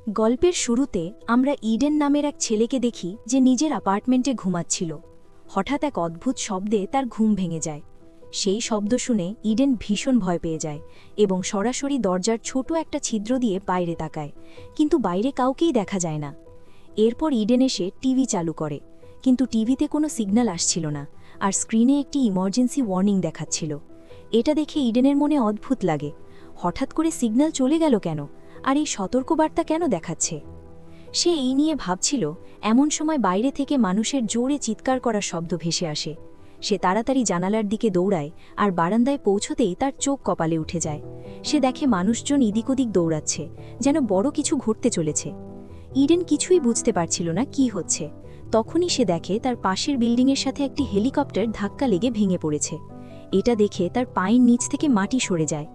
গল্পের শুরুতে আমরা ইডেন নামের এক ছেলেকে দেখি যে নিজের অ্যাপার্টমেন্টে ঘুমাচ্ছিল। হঠাৎ এক অদ্ভুত শব্দে তার ঘুম ভেঙে যায়। সেই শব্দ শুনে ইডেন ভীষণ ভয় পেয়ে যায় এবং সরাসরি দরজার ছোট একটা ছিদ্র দিয়ে বাইরে তাকায়, কিন্তু বাইরে কাউকেই দেখা যায় না। এরপর ইডেন এসে টিভি চালু করে, কিন্তু টিভিতে কোনো সিগন্যাল আসছিল না, আর স্ক্রিনে একটি ইমার্জেন্সি ওয়ার্নিং দেখাচ্ছিল। এটা দেখে ইডেনের মনে অদ্ভুত লাগে, হঠাৎ করে সিগন্যাল চলে গেল কেন, আর এই সতর্কবার্তা কেন দেখাচ্ছে। সে এই নিয়ে ভাবছিল, এমন সময় বাইরে থেকে মানুষের জোরে চিৎকার করার শব্দ ভেসে আসে। সে তাড়াতাড়ি জানালার দিকে দৌড়ায়, আর বারান্দায় পৌঁছতেই তার চোখ কপালে উঠে যায়। সে দেখে মানুষজন এদিক ওদিক দৌড়াচ্ছে, যেন বড় কিছু ঘটতে চলেছে। ইডেন কিছুই বুঝতে পারছিল না কি হচ্ছে। তখনই সে দেখে তার পাশের বিল্ডিংয়ের সাথে একটি হেলিকপ্টার ধাক্কা লেগে ভেঙে পড়েছে। এটা দেখে তার পায়ের নিচ থেকে মাটি সরে যায়।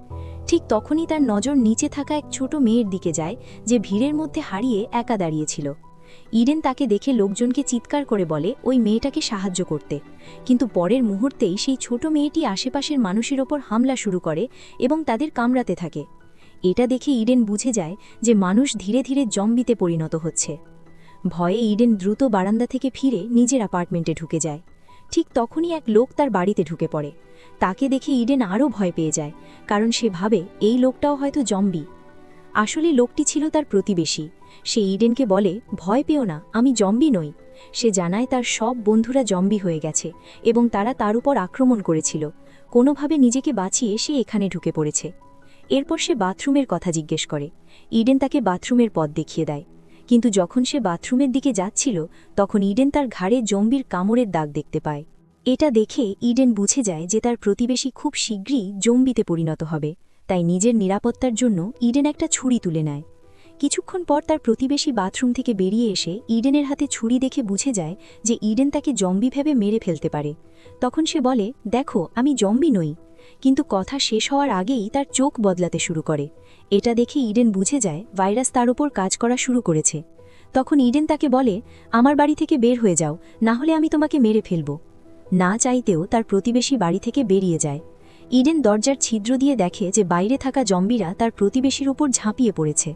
ঠিক তখনই তার নজর নিচে থাকা এক ছোট মেয়ের দিকে যায়, যে ভিড়ের মধ্যে হারিয়ে একা দাঁড়িয়েছিল। ইডেন তাকে দেখে লোকজনকে চিৎকার করে বলে ওই মেয়েটাকে সাহায্য করতে, কিন্তু পরের মুহূর্তেই সেই ছোট মেয়েটি আশেপাশের মানুষের ওপর হামলা শুরু করে এবং তাদের কামড়াতে থাকে। এটা দেখে ইডেন বুঝে যায় যে মানুষ ধীরে ধীরে জম্বিতে পরিণত হচ্ছে। ভয়ে ইডেন দ্রুত বারান্দা থেকে ফিরে নিজের অ্যাপার্টমেন্টে ঢুকে যায়। ঠিক তখনই এক লোক তার বাড়িতে ঢুকে পড়ে। তাকে দেখে ইডেন আরও ভয় পেয়ে যায়, কারণ সে ভাবে এই লোকটাও হয়তো জম্বি। আসলে লোকটি ছিল তার প্রতিবেশী। সে ইডেনকে বলে, ভয় পেও না, আমি জম্বি নই। সে জানায় তার সব বন্ধুরা জম্বি হয়ে গেছে এবং তারা তার উপর আক্রমণ করেছিল। কোনোভাবে নিজেকে বাঁচিয়ে সে এখানে ঢুকে পড়েছে। এরপর সে বাথরুমের কথা জিজ্ঞেস করে। ইডেন তাকে বাথরুমের পথ দেখিয়ে দেয়, কিন্তু যখন সে বাথরুমের দিকে যাচ্ছিল তখন ইডেন তার ঘাড়ে জম্বির কামড়ের দাগ দেখতে পায়। এটা দেখে ইডেন বুঝে যায় যে তার প্রতিবেশী খুব শীঘ্রই জম্বিতে পরিণত হবে। তাই নিজের নিরাপত্তার জন্য ইডেন একটা ছুরি তুলে নেয়। কিছুক্ষণ পর তার প্রতিবেশী বাথরুম থেকে বেরিয়ে এসে ইডেনের হাতে ছুরি দেখে বুঝে যায় যে ইডেন তাকে জম্বি ভেবে মেরে ফেলতে পারে। তখন সে বলে, দেখো, আমি জম্বি নই। কিন্তু কথা শেষ হওয়ার আগেই তার চোখ বদলাতে শুরু করে। এটা দেখে ইডেন বুঝে যায় ভাইরাস তার ওপর কাজ করা শুরু করেছে। তখন ইডেন তাকে বলে, আমার বাড়ি থেকে বের হয়ে যাও, না হলে আমি তোমাকে মেরে ফেলব। না চাইতেও তার প্রতিবেশী বাড়ি থেকে বেরিয়ে যায়। ইডেন দরজার ছিদ্র দিয়ে দেখে যে বাইরে থাকা জম্বিরা তার প্রতিবেশীর উপর ঝাঁপিয়ে পড়েছে।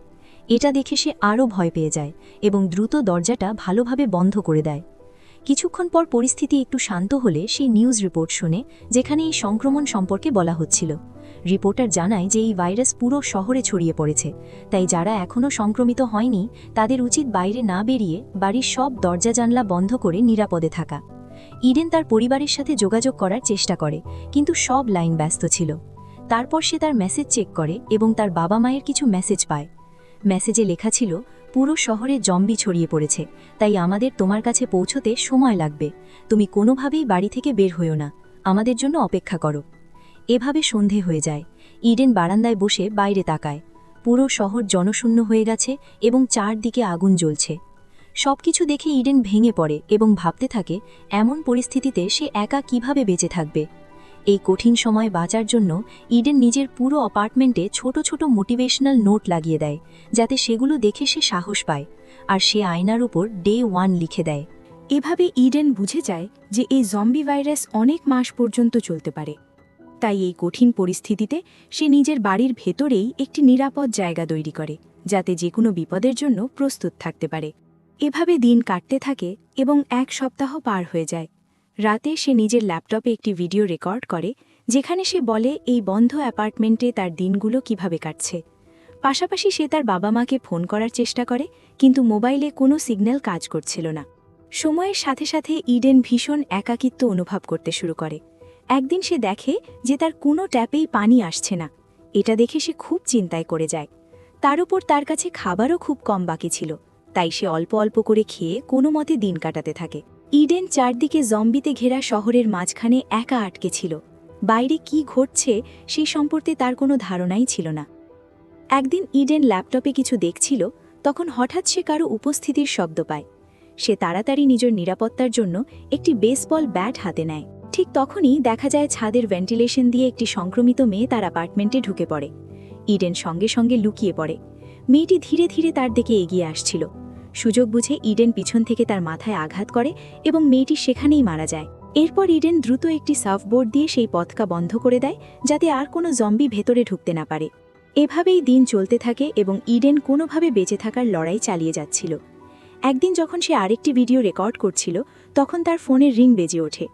এটা দেখে সে আরও ভয় পেয়ে যায় এবং দ্রুত দরজাটা ভালোভাবে বন্ধ করে দেয়। কিছুক্ষণ পর পরিস্থিতি একটু শান্ত হলে সে নিউজ রিপোর্ট শুনে, যেখানে এই সংক্রমণ সম্পর্কে বলা হচ্ছিল। রিপোর্টার জানায় যে এই ভাইরাস পুরো শহরে ছড়িয়ে পড়েছে, তাই যারা এখনও সংক্রমিত হয়নি তাদের উচিত বাইরে না বেরিয়ে বাড়ির সব দরজা জানলা বন্ধ করে নিরাপদে থাকা। ইডেন তার পরিবারের সাথে যোগাযোগ করার চেষ্টা করে, কিন্তু সব লাইন ব্যস্ত ছিল। তারপর সে তার মেসেজ চেক করে এবং তার বাবা মায়ের কিছু মেসেজ পায়। মেসেজে লেখা ছিল, পুরো শহরে জম্বি ছড়িয়ে পড়েছে, তাই আমাদের তোমার কাছে পৌঁছতে সময় লাগবে। তুমি কোনোভাবেই বাড়ি থেকে বের হইও না, আমাদের জন্য অপেক্ষা করো। এভাবে সন্ধে হয়ে যায়। ইডেন বারান্দায় বসে বাইরে তাকায়। পুরো শহর জনশূন্য হয়ে গেছে এবং চারদিকে আগুন জ্বলছে। সবকিছু দেখে ইডেন ভেঙে পড়ে এবং ভাবতে থাকে, এমন পরিস্থিতিতে সে একা কিভাবে বেঁচে থাকবে। এই কঠিন সময় বাঁচার জন্য ইডেন নিজের পুরো অ্যাপার্টমেন্টে ছোট ছোট মোটিভেশনাল নোট লাগিয়ে দেয়, যাতে সেগুলো দেখে সে সাহস পায়, আর সে আয়নার উপর ডে 1 লিখে দেয়। এভাবে ইডেন বুঝে যায় যে এই জম্বি ভাইরাস অনেক মাস পর্যন্ত চলতে পারে। তাই এই কঠিন পরিস্থিতিতে সে নিজের বাড়ির ভেতরেই একটি নিরাপদ জায়গা তৈরি করে, যাতে যে কোনো বিপদের জন্য প্রস্তুত থাকতে পারে। এভাবে দিন কাটতে থাকে এবং 1 সপ্তাহ পার হয়ে যায়। রাতে সে নিজের ল্যাপটপে একটি ভিডিও রেকর্ড করে, যেখানে সে বলে এই বন্ধ অ্যাপার্টমেন্টে তার দিনগুলো কিভাবে কাটছে। পাশাপাশি সে তার বাবা মাকে ফোন করার চেষ্টা করে, কিন্তু মোবাইলে কোনো সিগন্যাল কাজ করছিল না। সময়ের সাথে সাথে ইডেন ভীষণ একাকিত্ব অনুভব করতে শুরু করে। একদিন সে দেখে যে তার কোনো ট্যাপেই পানি আসছে না। এটা দেখে সে খুব চিন্তায় করে যায়। তার উপর তার কাছে খাবারও খুব কম বাকি ছিল, তাই সে অল্প অল্প করে খেয়ে কোনো মতে দিন কাটাতে থাকে। ইডেন চারদিকে জম্বিতে ঘেরা শহরের মাঝখানে একা আটকে ছিল। বাইরে কি ঘটছে সেই সম্পর্কে তার কোনো ধারণাই ছিল না। একদিন ইডেন ল্যাপটপে কিছু দেখছিল, তখন হঠাৎ সে কারো উপস্থিতির শব্দ পায়। সে তাড়াতাড়ি নিজের নিরাপত্তার জন্য একটি বেসবল ব্যাট হাতে নেয়। ঠিক তখনই দেখা যায় ছাদের ভেন্টিলেশন দিয়ে একটি সংক্রমিত মেয়ে তার অ্যাপার্টমেন্টে ঢুকে পড়ে। ইডেন সঙ্গে সঙ্গে লুকিয়ে পড়ে। মেয়েটি ধীরে ধীরে তার দিকে এগিয়ে আসছিল। সুযোগ বুঝে ইডেন পিছন থেকে তার মাথায় আঘাত করে এবং মেয়েটি সেখানেই মারা যায়। এরপর ইডেন দ্রুত একটি সার্ফবোর্ড দিয়ে সেই পথকা বন্ধ করে দেয়, যাতে আর কোনো জম্বি ভেতরে ঢুকতে না পারে। এভাবেই দিন চলতে থাকে এবং ইডেন কোনোভাবে বেঁচে থাকার লড়াই চালিয়ে যাচ্ছিল। একদিন যখন সে আরেকটি ভিডিও রেকর্ড করছিল, তখন তার ফোনের রিং বেজে ওঠে।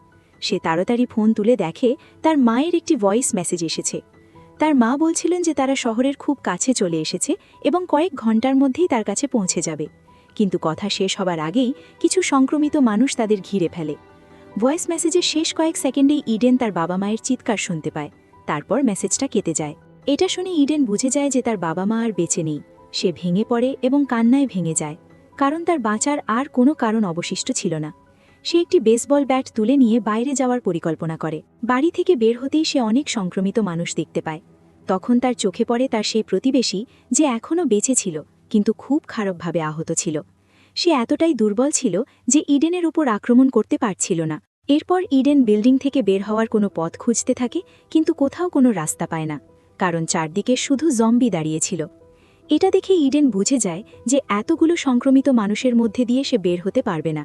সে তাড়াতাড়ি ফোন তুলে দেখে তার মায়ের একটি ভয়েস মেসেজ এসেছে। তার মা বলছিলেন যে তারা শহরের খুব কাছে চলে এসেছে এবং কয়েক ঘন্টার মধ্যেই তার কাছে পৌঁছে যাবে। কিন্তু কথা শেষ হবার আগেই কিছু সংক্রমিত মানুষ তাদের ঘিরে ফেলে। ভয়েস মেসেজের শেষ কয়েক সেকেন্ডেই ইডেন তার বাবা মায়ের চিৎকার শুনতে পায়। তারপর মেসেজটা কেটে যায়। এটা শুনে ইডেন বুঝে যায় যে তার বাবা মা আর বেঁচে নেই। সে ভেঙে পড়ে এবং কান্নায় ভেঙে যায়, কারণ তার বাঁচার আর কোনো কারণ অবশিষ্ট ছিল না। সে একটি বেসবল ব্যাট তুলে নিয়ে বাইরে যাওয়ার পরিকল্পনা করে। বাড়ি থেকে বের হতেই সে অনেক সংক্রমিত মানুষ দেখতে পায়। তখন তার চোখে পড়ে তার সেই প্রতিবেশী, যে এখনও বেঁচে ছিল কিন্তু খুব খারাপভাবে আহত ছিল। সে এতটাই দুর্বল ছিল যে ইডেনের উপর আক্রমণ করতে পারছিল না। এরপর ইডেন বিল্ডিং থেকে বের হওয়ার কোনো পথ খুঁজতে থাকে, কিন্তু কোথাও কোনো রাস্তা পায় না, কারণ চারদিকে শুধু জম্বি দাঁড়িয়েছিল। এটা দেখে ইডেন বুঝে যায় যে এতগুলো সংক্রমিত মানুষের মধ্যে দিয়ে সে বের হতে পারবে না।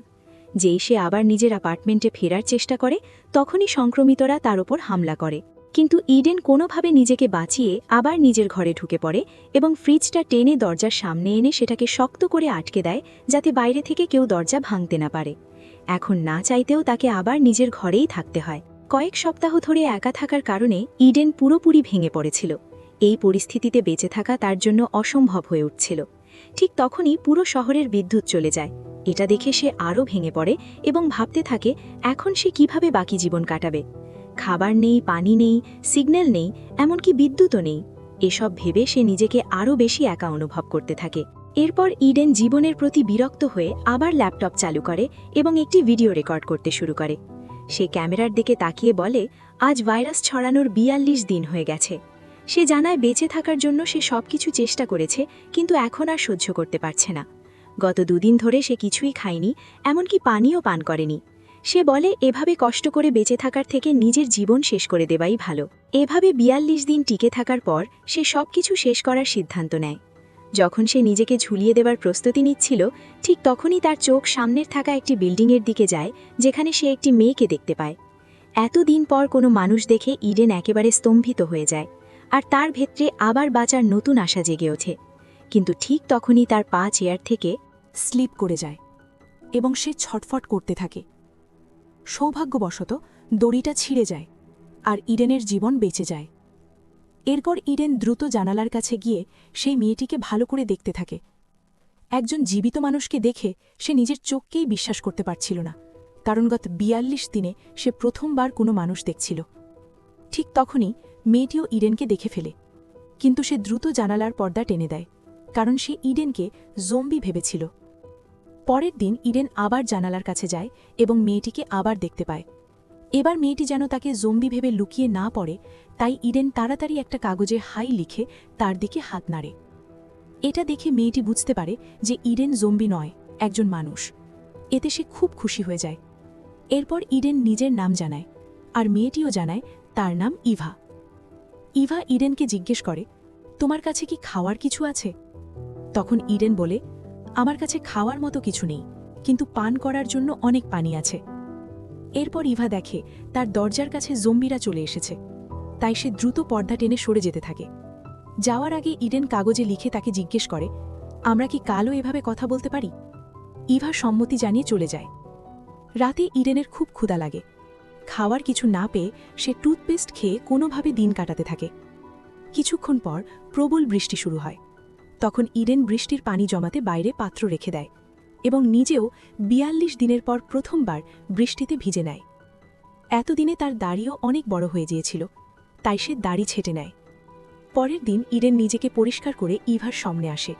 যেই সে আবার নিজের অ্যাপার্টমেন্টে ফেরার চেষ্টা করে, তখনই সংক্রমিতরা তার ওপর হামলা করে। কিন্তু ইডেন কোনোভাবে নিজেকে বাঁচিয়ে আবার নিজের ঘরে ঢুকে পড়ে এবং ফ্রিজটা টেনে দরজার সামনে এনে সেটাকে শক্ত করে আটকে দেয়, যাতে বাইরে থেকে কেউ দরজা ভাঙতে না পারে। এখন না চাইতেও তাকে আবার নিজের ঘরেই থাকতে হয়। কয়েক সপ্তাহ ধরে একা থাকার কারণে ইডেন পুরোপুরি ভেঙে পড়েছিল। এই পরিস্থিতিতে বেঁচে থাকা তার জন্য অসম্ভব হয়ে উঠছিল। ঠিক তখনই পুরো শহরের বিদ্যুৎ চলে যায়। এটা দেখে সে আরও ভেঙে পড়ে এবং ভাবতে থাকে এখন সে কিভাবে বাকি জীবন কাটাবে। খাবার নেই, পানি নেই, সিগন্যাল নেই, এমনকি বিদ্যুৎও নেই। এসব ভেবে সে নিজেকে আরও বেশি একা অনুভব করতে থাকে। এরপর ইডেন জীবনের প্রতি বিরক্ত হয়ে আবার ল্যাপটপ চালু করে এবং একটি ভিডিও রেকর্ড করতে শুরু করে। সে ক্যামেরার দিকে তাকিয়ে বলে, আজ ভাইরাস ছড়ানোর ৪২ দিন হয়ে গেছে। সে জানায় বেঁচে থাকার জন্য সে সবকিছু চেষ্টা করেছে, কিন্তু এখন আর সহ্য করতে পারছে না। গত ২ দিন ধরে সে কিছুই খায়নি, এমনকি পানিও পান করেনি। সে বলে এভাবে কষ্ট করে বেঁচে থাকার থেকে নিজের জীবন শেষ করে দেওয়াই ভালো। এভাবে ৪২ দিন টিকে থাকার পর সে সবকিছু শেষ করার সিদ্ধান্ত নেয়। যখন সে নিজেকে ঝুলিয়ে দেবার প্রস্তুতি নিচ্ছিল, ঠিক তখনই তার চোখ সামনের থাকা একটি বিল্ডিংয়ের দিকে যায়, যেখানে সে একটি মেয়েকে দেখতে পায়। এতদিন পর কোনো মানুষ দেখে ইডেন একেবারে স্তম্ভিত হয়ে যায়, আর তার ভেতরে আবার বাঁচার নতুন আশা জেগে ওঠে। কিন্তু ঠিক তখনই তার পা চেয়ার থেকে স্লিপ করে যায় এবং সে ছটফট করতে থাকে। সৌভাগ্যবশত দড়িটা ছিঁড়ে যায় আর ইডেনের জীবন বেঁচে যায়। এরপর ইডেন দ্রুত জানালার কাছে গিয়ে সেই মেয়েটিকে ভালো করে দেখতে থাকে। একজন জীবিত মানুষকে দেখে সে নিজের চোখকেই বিশ্বাস করতে পারছিল না, কারণ গত ৪২ দিনে সে প্রথমবার কোনো মানুষ দেখছিল। ঠিক তখনই মেয়েটিও ইডেনকে দেখে ফেলে, কিন্তু সে দ্রুত জানালার পর্দা টেনে দেয়, কারণ সে ইডেনকে জম্বি ভেবেছিল। পরের দিন ইডেন আবার জানালার কাছে যায় এবং মেয়েটিকে আবার দেখতে পায়। এবার মেয়েটি যেন তাকে জম্বি ভেবে লুকিয়ে না পড়ে, তাই ইডেন তাড়াতাড়ি একটা কাগজে হাই লিখে তার দিকে হাত নাড়ে। এটা দেখে মেয়েটি বুঝতে পারে যে ইডেন জম্বি নয়, একজন মানুষ। এতে সে খুব খুশি হয়ে যায়। এরপর ইডেন নিজের নাম জানায়, আর মেয়েটিও জানায় তার নাম ইভা। ইভা ইডেনকে জিজ্ঞেস করে, তোমার কাছে কি খাওয়ার কিছু আছে? তখন ইডেন বলে, আমার কাছে খাওয়ার মতো কিছু নেই, কিন্তু পান করার জন্য অনেক পানি আছে। এরপর ইভা দেখে তার দরজার কাছে জম্বিরা চলে এসেছে, তাই সে দ্রুত পর্দা টেনে সরে যেতে থাকে। যাওয়ার আগে ইডেন কাগজে লিখে তাকে জিজ্ঞেস করে, আমরা কি কালও এভাবে কথা বলতে পারি? ইভা সম্মতি জানিয়ে চলে যায়। রাতে ইডেনের খুব ক্ষুধা লাগে। খাওয়ার কিছু না পেয়ে সে টুথপেস্ট খেয়ে কোনোভাবে দিন কাটাতে থাকে। কিছুক্ষণ পর প্রবল বৃষ্টি শুরু হয়। তখন ইডেন বৃষ্টির পানি জমাতে বাইরে পাত্র রেখে দেয় এবং নিজেও ৪২ দিনের পর প্রথমবার বৃষ্টিতে ভিজে নেয়। এতদিনে তার দাড়িও অনেক বড় হয়ে গিয়েছিল, তাই সে দাড়ি ছেটে নেয়। পরের দিন ইডেন নিজেকে পরিষ্কার করে ইভার সামনে আসে।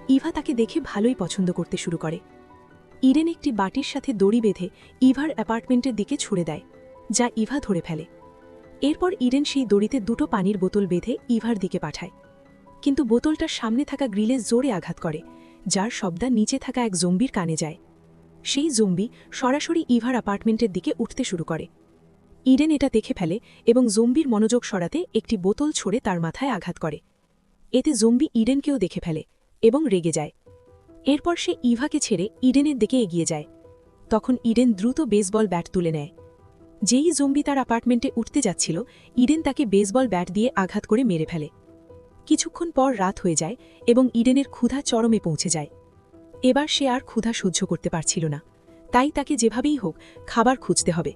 ইভা তাকে দেখে ভালোই পছন্দ করতে শুরু করে। ইডেন একটি বাটির সাথে দড়ি বেঁধে ইভার অ্যাপার্টমেন্টের দিকে ছুড়ে দেয়, যা ইভা ধরে ফেলে। এরপর ইডেন সেই দড়িতে 2টো পানির বোতল বেঁধে ইভার দিকে পাঠায়, কিন্তু বোতলটার সামনে থাকা গ্রিলে জোরে আঘাত করে, যার শব্দ নিচে থাকা এক জম্বির কানে যায়। সেই জম্বি সরাসরি ইভার অ্যাপার্টমেন্টের দিকে উঠতে শুরু করে। ইডেন এটা দেখে ফেলে এবং জম্বির মনোযোগ সরাতে একটি বোতল ছুঁড়ে তার মাথায় আঘাত করে। এতে জম্বি ইডেনকেও দেখে ফেলে এবং রেগে যায়। এরপর সে ইভাকে ছেড়ে ইডেনের দিকে এগিয়ে যায়। তখন ইডেন দ্রুত বেসবল ব্যাট তুলে নেয়। যেই জম্বি তার অ্যাপার্টমেন্টে উঠতে যাচ্ছিল, ইডেন তাকে বেসবল ব্যাট দিয়ে আঘাত করে মেরে ফেলে। কিছুক্ষণ পর রাত হয়ে যায় এবং ইডেনের ক্ষুধা চরমে পৌঁছে যায়। এবার সে আর ক্ষুধা সহ্য করতে পারছিল না, তাই তাকে যেভাবেই হোক খাবার খুঁজতে হবে।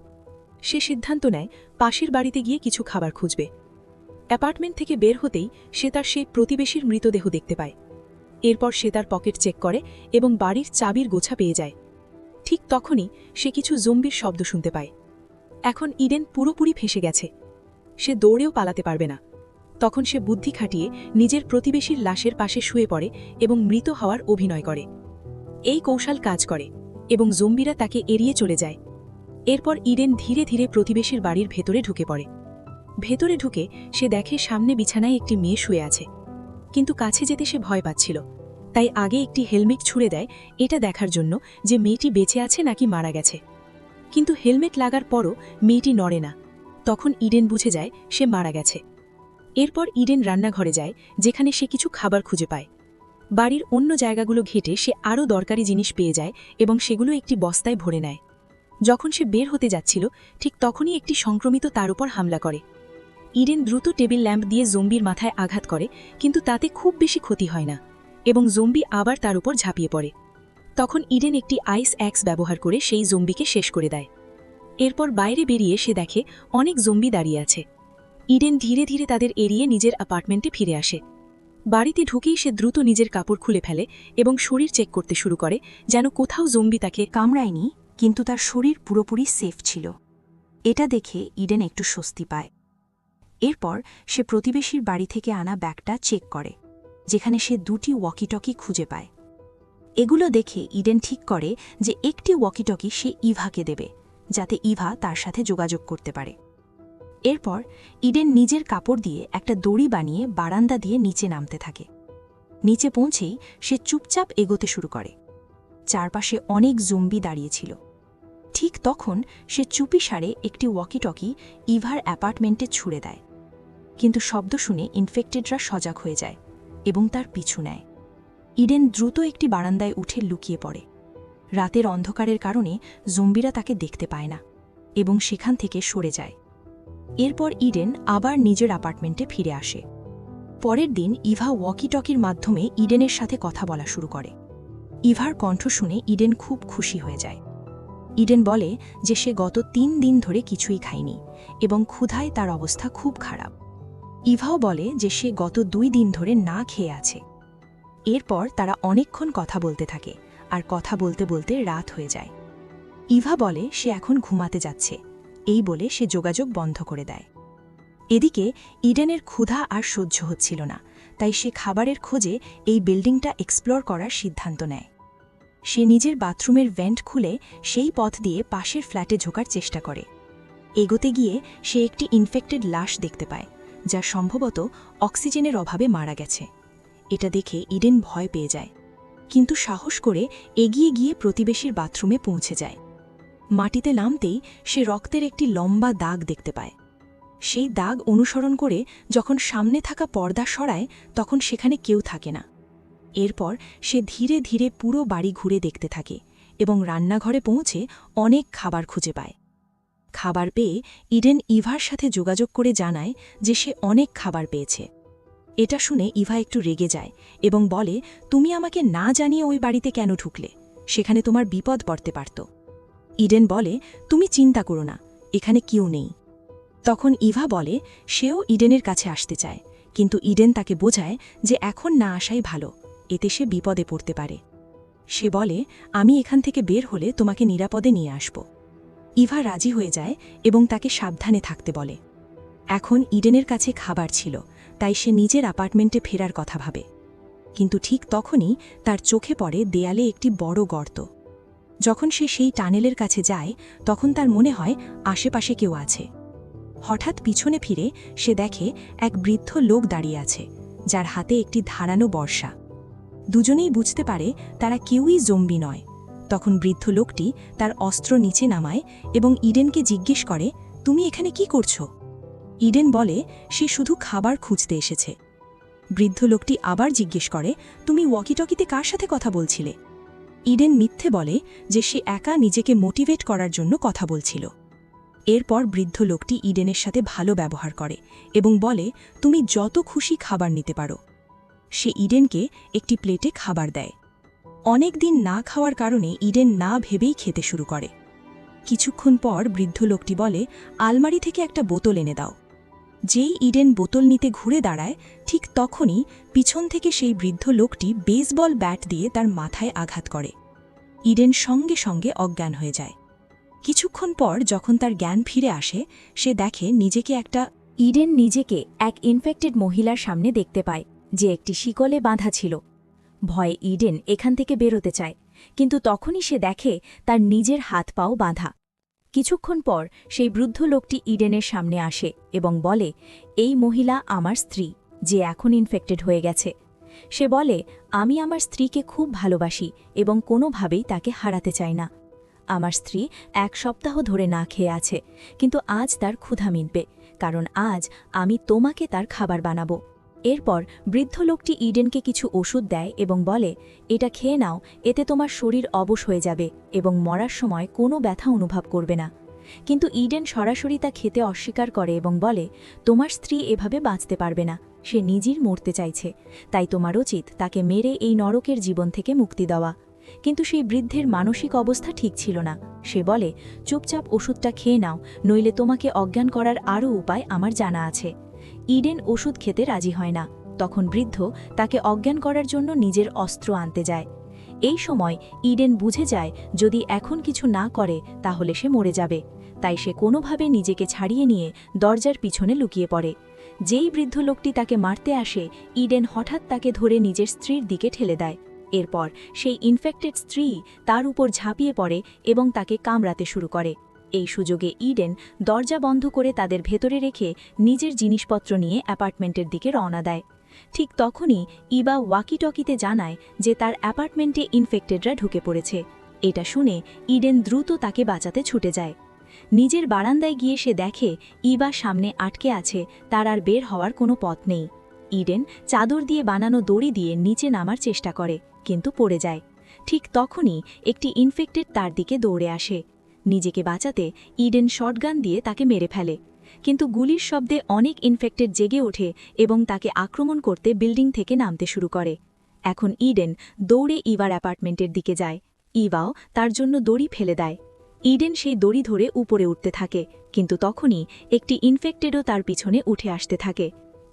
সে সিদ্ধান্ত নেয় পাশের বাড়িতে গিয়ে কিছু খাবার খুঁজবে। অ্যাপার্টমেন্ট থেকে বের হতেই সে তার সেই প্রতিবেশীর মৃতদেহ দেখতে পায়। এরপর সে তার পকেট চেক করে এবং বাড়ির চাবির গোছা পেয়ে যায়। ঠিক তখনই সে কিছু জম্বির শব্দ শুনতে পায়। এখন ইডেন পুরোপুরি ফেঁসে গেছে, সে দৌড়েও পালাতে পারবে না। তখন সে বুদ্ধি খাটিয়ে নিজের প্রতিবেশীর লাশের পাশে শুয়ে পড়ে এবং মৃত হওয়ার অভিনয় করে। এই কৌশল কাজ করে এবং জম্বিরা তাকে এড়িয়ে চলে যায়। এরপর ইডেন ধীরে ধীরে প্রতিবেশীর বাড়ির ভেতরে ঢুকে পড়ে। ভেতরে ঢুকে সে দেখে সামনে বিছানায় একটি মেয়ে শুয়ে আছে, কিন্তু কাছে যেতে সে ভয় পাচ্ছিল, তাই আগে একটি হেলমেট ছুঁড়ে দেয় এটা দেখার জন্য যে মেয়েটি বেঁচে আছে নাকি মারা গেছে। কিন্তু হেলমেট লাগার পরও মেয়েটি নড়ে না। তখন ইডেন বুঝে যায় সে মারা গেছে। এরপর ইডেন রান্নাঘরে যায়, যেখানে সে কিছু খাবার খুঁজে পায়। বাড়ির অন্য জায়গাগুলো ঘেঁটে সে আরও দরকারি জিনিস পেয়ে যায় এবং সেগুলো একটি বস্তায় ভরে নেয়। যখন সে বের হতে যাচ্ছিল, ঠিক তখনই একটি সংক্রমিত তার উপর হামলা করে। ইডেন দ্রুত টেবিল ল্যাম্প দিয়ে জম্বির মাথায় আঘাত করে, কিন্তু তাতে খুব বেশি ক্ষতি হয় না এবং জম্বি আবার তার উপর ঝাঁপিয়ে পড়ে। তখন ইডেন একটি আইস অ্যাক্স ব্যবহার করে সেই জম্বিকে শেষ করে দেয়। এরপর বাইরে বেরিয়ে সে দেখে অনেক জম্বি দাঁড়িয়ে আছে। ইডেন ধীরে ধীরে তাদের এড়িয়ে নিজের অ্যাপার্টমেন্টে ফিরে আসে। বাড়িতে ঢুকেই সে দ্রুত নিজের কাপড় খুলে ফেলে এবং শরীর চেক করতে শুরু করে, যেন কোথাও জম্বি তাকে কামড়ায়নি, কিন্তু তার শরীর পুরোপুরি সেফ ছিল। এটা দেখে ইডেন একটু স্বস্তি পায়। এরপর সে প্রতিবেশীর বাড়ি থেকে আনা ব্যাগটা চেক করে, যেখানে সে 2টি ওয়াকিটকি খুঁজে পায়। এগুলো দেখে ইডেন ঠিক করে যে একটি ওয়াকিটকি সে ইভাকে দেবে, যাতে ইভা তার সাথে যোগাযোগ করতে পারে। এরপর ইডেন নিজের কাপড় দিয়ে একটা দড়ি বানিয়ে বারান্দা দিয়ে নিচে নামতে থাকে। নিচে পৌঁছেই সে চুপচাপ এগোতে শুরু করে। চারপাশে অনেক জম্বি দাঁড়িয়েছিল। ঠিক তখন সে চুপিসারে একটি ওয়াকিটকি ইভার অ্যাপার্টমেন্টে ছুঁড়ে দেয়, কিন্তু শব্দ শুনে ইনফেক্টেডরা সজাগ হয়ে যায় এবং তার পিছু নেয়। ইডেন দ্রুত একটি বারান্দায় উঠে লুকিয়ে পড়ে। রাতের অন্ধকারের কারণে জম্বিরা তাকে দেখতে পায় না এবং সেখান থেকে সরে যায়। এরপর ইডেন আবার নিজের অ্যাপার্টমেন্টে ফিরে আসে। পরের দিন ইভা ওয়াকিটকির মাধ্যমে ইডেনের সাথে কথা বলা শুরু করে। ইভার কণ্ঠ শুনে ইডেন খুব খুশি হয়ে যায়। ইডেন বলে যে সে গত 3 দিন ধরে কিছুই খায়নি এবং ক্ষুধায় তার অবস্থা খুব খারাপ। ইভাও বলে যে সে গত 2 দিন ধরে না খেয়ে আছে। এরপর তারা অনেকক্ষণ কথা বলতে থাকে, আর কথা বলতে বলতে রাত হয়ে যায়। ইভা বলে সে এখন ঘুমাতে যাচ্ছে, এই বলে সে যোগাযোগ বন্ধ করে দেয়। এদিকে ইডেনের ক্ষুধা আর সহ্য হচ্ছিল না, তাই সে খাবারের খোঁজে এই বিল্ডিংটা এক্সপ্লোর করার সিদ্ধান্ত নেয়। সে নিজের বাথরুমের ভেন্ট খুলে সেই পথ দিয়ে পাশের ফ্ল্যাটে ঢোকার চেষ্টা করে। এগোতে গিয়ে সে একটি ইনফেক্টেড লাশ দেখতে পায়, যা সম্ভবত অক্সিজেনের অভাবে মারা গেছে। এটা দেখে ইডেন ভয় পেয়ে যায়, কিন্তু সাহস করে এগিয়ে গিয়ে প্রতিবেশীর বাথরুমে পৌঁছে যায়। মাটিতে নামতেই সে রক্তের একটি লম্বা দাগ দেখতে পায়। সেই দাগ অনুসরণ করে যখন সামনে থাকা পর্দা সরায়, তখন সেখানে কেউ থাকে না। এরপর সে ধীরে ধীরে পুরো বাড়ি ঘুরে দেখতে থাকে এবং রান্নাঘরে পৌঁছে অনেক খাবার খুঁজে পায়। খাবার পেয়ে ইডেন ইভার সাথে যোগাযোগ করে জানায় যে সে অনেক খাবার পেয়েছে। এটা শুনে ইভা একটু রেগে যায় এবং বলে, তুমি আমাকে না জানিয়ে ওই বাড়িতে কেন ঢুকলে? সেখানে তোমার বিপদ পড়তে পারত। ইডেন বলে, তুমি চিন্তা করো না, এখানে কেউ নেই। তখন ইভা বলে সেও ইডেনের কাছে আসতে চায়, কিন্তু ইডেন তাকে বোঝায় যে এখন না আসাই ভালো, এতে সে বিপদে পড়তে পারে। সে বলে, আমি এখান থেকে বের হলে তোমাকে নিরাপদে নিয়ে আসব। ইভা রাজি হয়ে যায় এবং তাকে সাবধানে থাকতে বলে। এখন ইডেনের কাছে খাবার ছিল, তাই সে নিজের অ্যাপার্টমেন্টে ফেরার কথা ভাবে। কিন্তু ঠিক তখনই তার চোখে পড়ে দেয়ালে একটি বড় গর্ত। যখন সে সেই টানেলের কাছে যায়, তখন তার মনে হয় আশেপাশে কেউ আছে। হঠাৎ পিছনে ফিরে সে দেখে এক বৃদ্ধ লোক দাঁড়িয়ে আছে, যার হাতে একটি ধারানো বর্শা। দুজনেই বুঝতে পারে তারা কেউই জম্বি নয়। তখন বৃদ্ধ লোকটি তার অস্ত্র নিচে নামায় এবং ইডেনকে জিজ্ঞেস করে, তুমি এখানে কি করছো? ইডেন বলে সে শুধু খাবার খুঁজতে এসেছে। বৃদ্ধ লোকটি আবার জিজ্ঞেস করে, তুমি ওয়াকিটকিতে কার সাথে কথা বলছিলে? ইডেন মিথ্যে বলে যে সে একা নিজেকে মোটিভেট করার জন্য কথা বলছিল। এরপর বৃদ্ধ লোকটি ইডেনের সাথে ভালো ব্যবহার করে এবং বলে, তুমি যত খুশি খাবার নিতে পারো। সে ইডেনকে একটি প্লেটে খাবার দেয়। অনেক দিন না খাওয়ার কারণে ইডেন না ভেবেই খেতে শুরু করে। কিছুক্ষণ পর বৃদ্ধ লোকটি বলে, আলমারি থেকে একটা বোতল এনে দাও। যেই ইডেন বোতল নিতে ঘুরে দাঁড়ায়, ঠিক তখনই পিছন থেকে সেই বৃদ্ধ লোকটি বেসবল ব্যাট দিয়ে তার মাথায় আঘাত করে। ইডেন সঙ্গে সঙ্গে অজ্ঞান হয়ে যায়। কিছুক্ষণ পর যখন তার জ্ঞান ফিরে আসে, সে দেখে নিজেকে একটা ইডেন নিজেকে এক ইনফেক্টেড মহিলার সামনে দেখতে পায়, যে একটি শিকলে বাঁধা ছিল। ভয়ে ইডেন এখান থেকে বেরোতে চায়, কিন্তু তখনই সে দেখে তার নিজের হাত পাও বাঁধা। কিছুক্ষণ পর সেই বৃদ্ধ লোকটি ইডেনের সামনে আসে এবং বলে, এই মহিলা আমার স্ত্রী, যে এখন ইনফেক্টেড হয়ে গেছে। সে বলে, আমি আমার স্ত্রীকে খুব ভালোবাসি এবং কোনোভাবেই তাকে হারাতে চাই না। আমার স্ত্রী 1 সপ্তাহ ধরে না খেয়ে আছে, কিন্তু আজ তার ক্ষুধা মিটবে, কারণ আজ আমি তোমাকে তার খাবার বানাবো। এরপর বৃদ্ধ লোকটি ইডেনকে কিছু ওষুধ দেয় এবং বলে, এটা খেয়ে নাও, এতে তোমার শরীর অবশ হয়ে যাবে এবং মরার সময় কোনো ব্যথা অনুভব করবে না। কিন্তু ইডেন সরাসরি তা খেতে অস্বীকার করে এবং বলে, তোমার স্ত্রী এভাবে বাঁচতে পারবে না, সে নিজেই মরতে চাইছে, তাই তোমার উচিত তাকে মেরে এই নরকের জীবন থেকে মুক্তি দেওয়া। কিন্তু সেই বৃদ্ধের মানসিক অবস্থা ঠিক ছিল না। সে বলে, চুপচাপ ওষুধটা খেয়ে নাও, নইলে তোমাকে অজ্ঞান করার আরও উপায় আমার জানা আছে। ইডেন ওষুধ খেতে রাজি হয় না। তখন বৃদ্ধ তাকে অজ্ঞান করার জন্য নিজের অস্ত্র আনতে যায়। এই সময় ইডেন বুঝে যায়, যদি এখন কিছু না করে তাহলে সে মরে যাবে। তাই সে কোনোভাবে নিজেকে ছাড়িয়ে নিয়ে দরজার পিছনে লুকিয়ে পড়ে। যেই বৃদ্ধ লোকটি তাকে মারতে আসে, ইডেন হঠাৎ তাকে ধরে নিজের স্ত্রীর দিকে ঠেলে দেয়। এরপর সেই ইনফেক্টেড স্ত্রী তার উপর ঝাঁপিয়ে পড়ে এবং তাকে কামড়াতে শুরু করে। এই সুযোগে ইডেন দরজা বন্ধ করে তাদের ভেতরে রেখে নিজের জিনিসপত্র নিয়ে অ্যাপার্টমেন্টের দিকে রওনা দেয়। ঠিক তখনই ইবা ওয়াকিটকিতে জানায় যে তার অ্যাপার্টমেন্টে ইনফেক্টেডরা ঢুকে পড়েছে। এটা শুনে ইডেন দ্রুত তাকে বাঁচাতে ছুটে যায়। নিজের বারান্দায় গিয়ে সে দেখে ইবা সামনে আটকে আছে, তার আর বের হওয়ার কোনো পথ নেই। ইডেন চাদর দিয়ে বানানো দড়ি দিয়ে নিচে নামার চেষ্টা করে, কিন্তু পড়ে যায়। ঠিক তখনই একটি ইনফেক্টেড তার দিকে দৌড়ে আসে। নিজেকে বাঁচাতে ইডেন শটগান দিয়ে তাকে মেরে ফেলে, কিন্তু গুলির শব্দে অনেক ইনফেক্টেড জেগে ওঠে এবং তাকে আক্রমণ করতে বিল্ডিং থেকে নামতে শুরু করে। এখন ইডেন দৌড়ে ইভার অ্যাপার্টমেন্টের দিকে যায়। ইভাও তার জন্য দড়ি ফেলে দেয়। ইডেন সেই দড়ি ধরে উপরে উঠতে থাকে, কিন্তু তখনই একটি ইনফেক্টেডও তার পিছনে উঠে আসতে থাকে।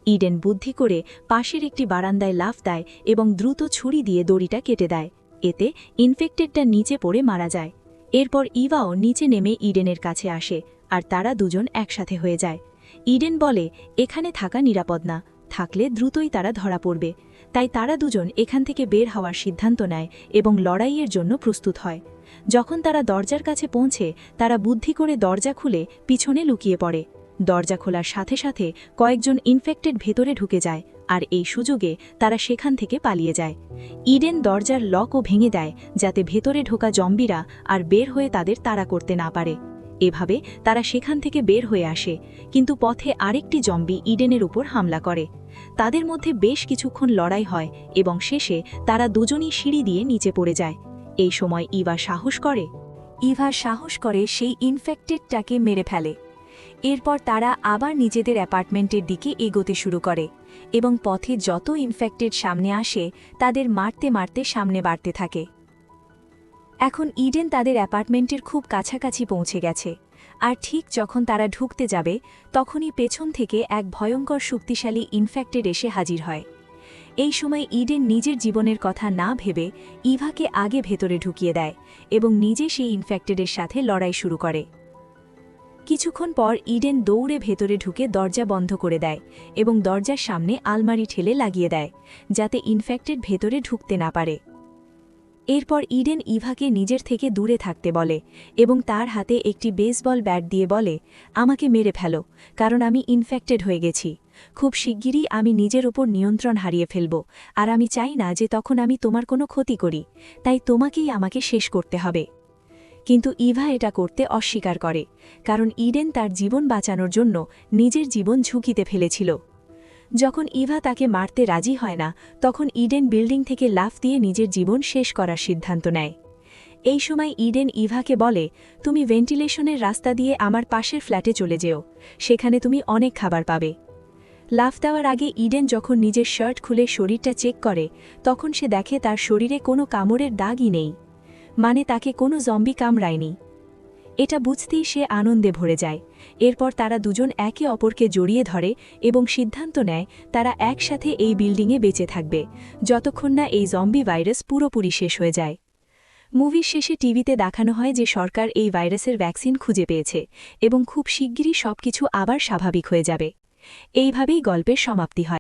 ইডেন বুদ্ধি করে পাশের একটি বারান্দায় লাফ দেয় এবং দ্রুত ছুরি দিয়ে দড়িটা কেটে দেয়। এতে ইনফেক্টেডটা নিচে পড়ে মারা যায়। এরপর ইভাও নিচে নেমে ইডেনের কাছে আসে, আর তারা দুজন একসাথে হয়ে যায়। ইডেন বলে, এখানে থাকা নিরাপদ না, থাকলে দ্রুতই তারা ধরা পড়বে। তাই তারা দুজন এখান থেকে বের হওয়ার সিদ্ধান্ত নেয় এবং লড়াইয়ের জন্য প্রস্তুত হয়। যখন তারা দরজার কাছে পৌঁছে, তারা বুদ্ধি করে দরজা খুলে পিছনে লুকিয়ে পড়ে। দরজা খোলার সাথে সাথে কয়েকজন ইনফেক্টেড ভেতরে ঢুকে যায়, আর এই সুযোগে তারা সেখান থেকে পালিয়ে যায়। ইডেন দরজার লকও ভেঙে দেয়, যাতে ভেতরে ঢোকা জম্বিরা আর বের হয়ে তাদের তাড়া করতে না পারে। এভাবে তারা সেখান থেকে বের হয়ে আসে, কিন্তু পথে আরেকটি জম্বি ইডেনের উপর হামলা করে। তাদের মধ্যে বেশ কিছুক্ষণ লড়াই হয় এবং শেষে তারা দুজনই সিঁড়ি দিয়ে নিচে পড়ে যায়। এই সময় ইভা সাহস করে সেই ইনফেক্টেডটাকে মেরে ফেলে। এরপর তারা আবার নিজেদের অ্যাপার্টমেন্টের দিকে এগোতে শুরু করে এবং পথে যত ইনফেক্টেড সামনে আসে তাদের মারতে মারতে সামনে বাড়তে থাকে। এখন ইডেন তাদের অ্যাপার্টমেন্টের খুব কাছাকাছি পৌঁছে গেছে, আর ঠিক যখন তারা ঢুকতে যাবে তখনই পেছন থেকে এক ভয়ঙ্কর শক্তিশালী ইনফেক্টেড এসে হাজির হয়। এই সময় ইডেন নিজের জীবনের কথা না ভেবে ইভাকে আগে ভেতরে ঢুকিয়ে দেয় এবং নিজে সেই ইনফেক্টেডের সাথে লড়াই শুরু করে। কিছুক্ষণ পর ইডেন দৌড়ে ভেতরে ঢুকে দরজা বন্ধ করে দেয় এবং দরজার সামনে আলমারি ঠেলে লাগিয়ে দেয়, যাতে ইনফেক্টেড ভেতরে ঢুকতে না পারে। এরপর ইডেন ইভাকে নিজের থেকে দূরে থাকতে বলে এবং তার হাতে একটি বেসবল ব্যাট দিয়ে বলে, আমাকে মেরে ফেলো, কারণ আমি ইনফেক্টেড হয়ে গেছি। খুব শিগগিরই আমি নিজের ওপর নিয়ন্ত্রণ হারিয়ে ফেলব, আর আমি চাই না যে তখন আমি তোমার কোনো ক্ষতি করি, তাই তোমাকেই আমাকে শেষ করতে হবে। কিন্তু ইভা এটা করতে অস্বীকার করে, কারণ ইডেন তার জীবন বাঁচানোর জন্য নিজের জীবন ঝুঁকিতে ফেলেছিল। যখন ইভা তাকে মারতে রাজি হয় না, তখন ইডেন বিল্ডিং থেকে লাফ দিয়ে নিজের জীবন শেষ করার সিদ্ধান্ত নেয়। এই সময় ইডেন ইভাকে বলে, তুমি ভেন্টিলেশনের রাস্তা দিয়ে আমার পাশের ফ্ল্যাটে চলে যেও, সেখানে তুমি অনেক খাবার পাবে। লাফ দেওয়ার আগে ইডেন যখন নিজের শার্ট খুলে শরীরটা চেক করে, তখন সে দেখে তার শরীরে কোনো কামড়ের দাগই নেই, মানে তাকে কোনো জম্বি কামড়ায়নি। এটা বুঝতেই সে আনন্দে ভরে যায়। এরপর তারা দুজন একে অপরকে জড়িয়ে ধরে এবং সিদ্ধান্ত নেয় তারা একসাথে এই বিল্ডিংয়ে বেঁচে থাকবে, যতক্ষণ না এই জম্বি ভাইরাস পুরোপুরি শেষ হয়ে যায়। মুভির শেষে টিভিতে দেখানো হয় যে সরকার এই ভাইরাসের ভ্যাকসিন খুঁজে পেয়েছে এবং খুব শিগগিরই সবকিছু আবার স্বাভাবিক হয়ে যাবে। এইভাবেই গল্পের সমাপ্তি হয়।